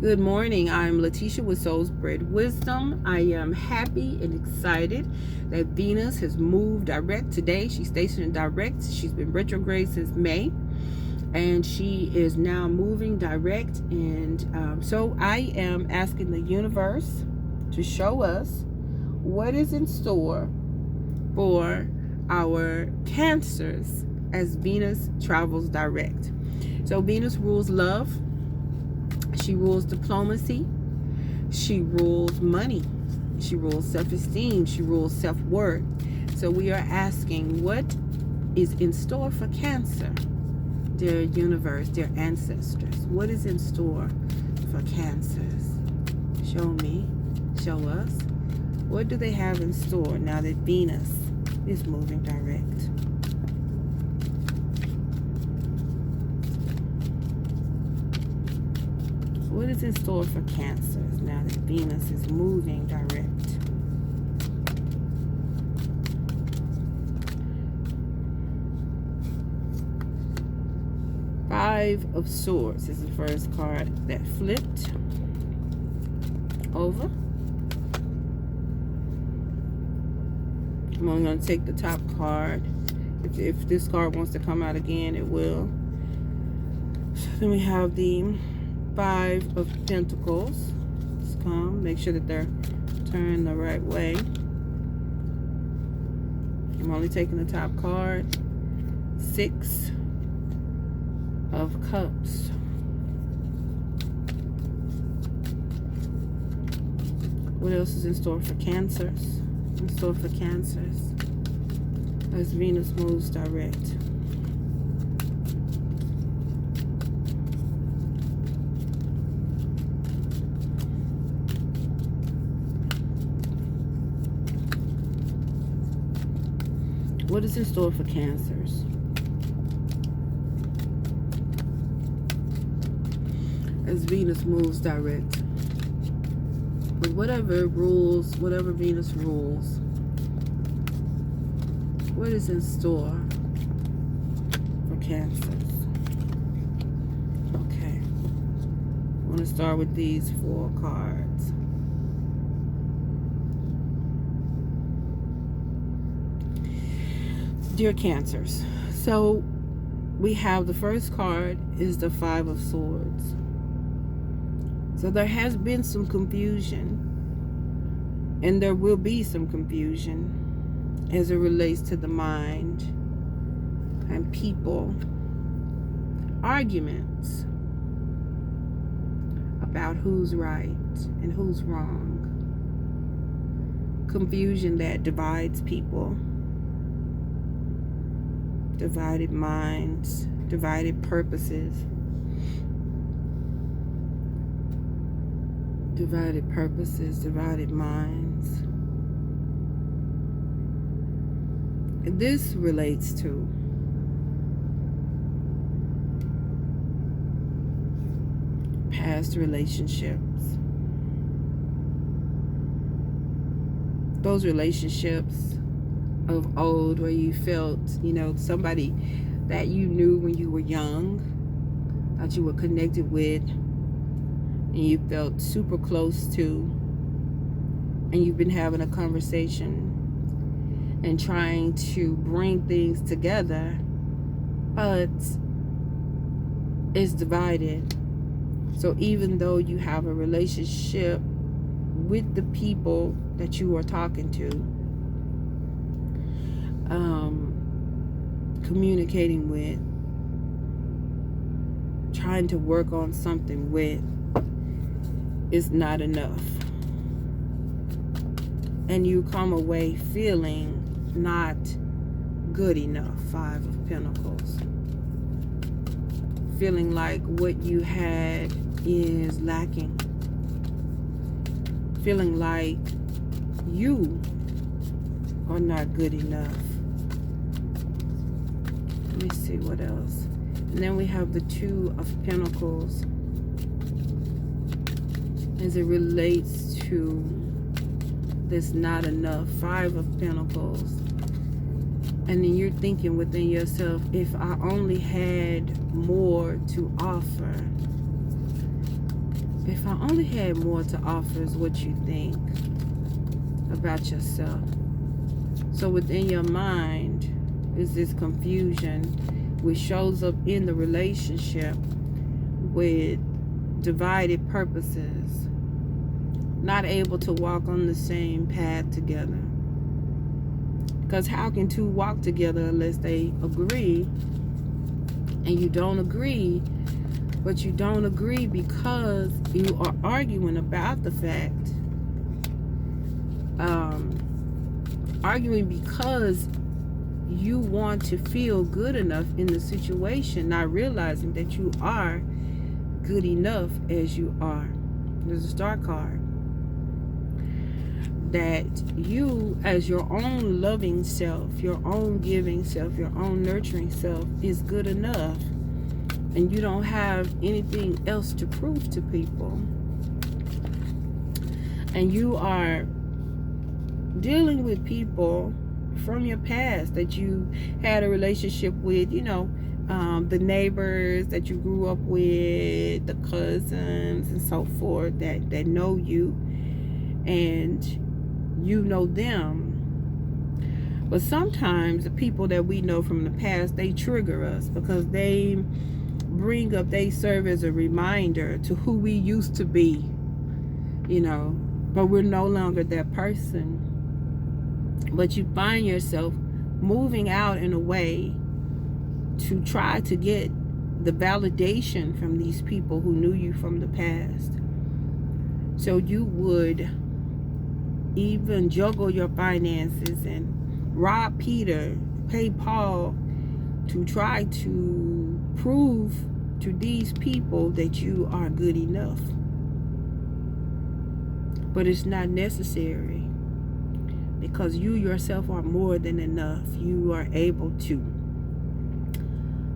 Good morning. I'm Letitia with Soul Spread Wisdom. I am happy and excited that Venus has moved direct today. She's stationed direct. She's been retrograde since May, and she is now moving direct. And so I am asking the universe to show us what is in store for our Cancers as Venus travels direct. So Venus rules love. She rules diplomacy. She rules money. She rules self-esteem. She rules self-worth. So we are asking, what is in store for Cancer? Dear universe, dear ancestors, what is in store for Cancers? Show me, show us. What do they have in store now that Venus is moving direct? What is in store for Cancers now that Venus is moving direct? Five of Swords is the first card that flipped over. I'm only going to take the top card. If this card wants to come out again, it will. Then we have the Five of Pentacles. Let's come. Make sure that they're turned the right way. I'm only taking the top card. Six of Cups. What else is in store for Cancers? In store for Cancers as Venus moves direct. What is in store for Cancers as Venus moves direct? With whatever rules, whatever Venus rules, what is in store for Cancers? Okay. I want to start with these four cards. Dear Cancers, so we have the first card is the Five of Swords. So there has been some confusion, and there will be some confusion as it relates to the mind and people. Arguments about who's right and who's wrong. Confusion that divides people. Divided minds, divided purposes. Divided purposes, divided minds. And this relates to past relationships. Those relationships of old where you felt, somebody that you knew when you were young, that you were connected with, and you felt super close to, and you've been having a conversation and trying to bring things together, but it's divided. So even though you have a relationship with the people that you are talking to, communicating with, trying to work on something with, is not enough. And you come away feeling not good enough. Five of Pentacles. Feeling like what you had is lacking. Feeling like you are not good enough. Let me see what else. And then we have the Two of Pentacles as it relates to this not enough. Five of Pentacles. And then you're thinking within yourself, if I only had more to offer, If I only had more to offer is what you think about yourself. So within your mind is this confusion which shows up in the relationship with divided purposes, not able to walk on the same path together. Because how can two walk together unless they agree? And you don't agree, but you don't agree because you are arguing about the fact. Arguing because you want to feel good enough in the situation, not realizing that you are good enough as you are. There's a star card. That you, as your own loving self, your own giving self, your own nurturing self, is good enough. And you don't have anything else to prove to people. And you are dealing with people from your past that you had a relationship with, the neighbors that you grew up with, the cousins and so forth that know you, and you know them. But sometimes the people that we know from the past, they trigger us because they serve as a reminder to who we used to be, but we're no longer that person. But you find yourself moving out in a way to try to get the validation from these people who knew you from the past. So you would even juggle your finances and rob Peter, pay Paul to try to prove to these people that you are good enough. But it's not necessary. Because you yourself are more than enough. You are able to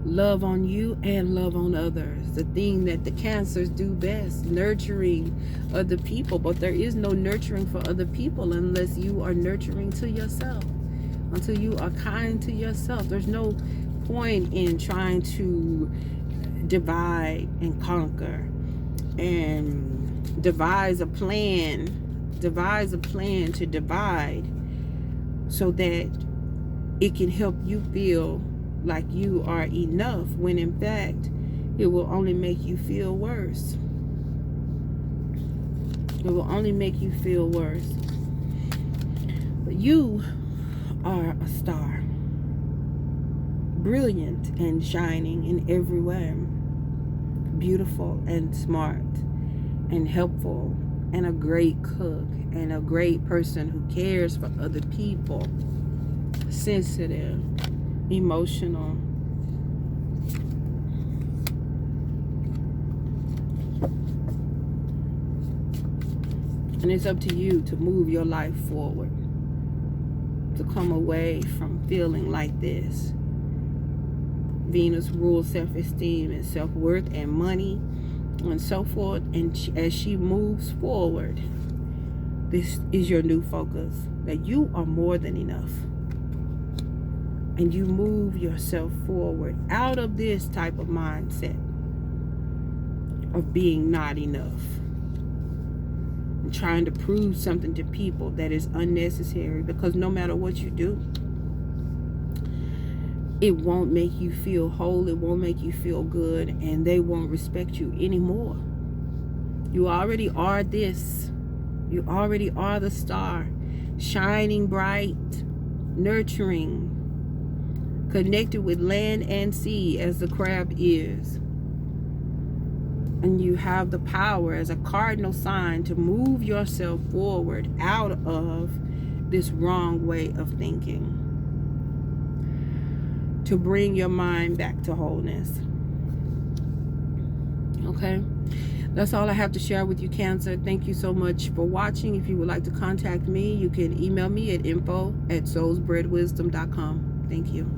love on you and love on others. The thing that the Cancers do best, nurturing other people. But there is no nurturing for other people unless you are nurturing to yourself. Until you are kind to yourself. There's no point in trying to divide and conquer and devise a plan to divide so that it can help you feel like you are enough, when in fact it will only make you feel worse. It will only make you feel worse. But you are a star, brilliant and shining in every way, beautiful and smart and helpful and a great cook and a great person who cares for other people, sensitive, emotional. And it's up to you to move your life forward, to come away from feeling like this. Venus rules self-esteem and self-worth and money and so forth. And as she moves forward, this is your new focus, that you are more than enough. And you move yourself forward out of this type of mindset of being not enough and trying to prove something to people that is unnecessary, because no matter what you do, it won't make you feel whole, it won't make you feel good, and they won't respect you anymore. You already are this. You already are the star, shining bright, nurturing, connected with land and sea as the crab is. And you have the power as a cardinal sign to move yourself forward out of this wrong way of thinking, to bring your mind back to wholeness. Okay? That's all I have to share with you, Cancer. Thank you so much for watching. If you would like to contact me, you can email me at info@soulsbreadwisdom.com. Thank you.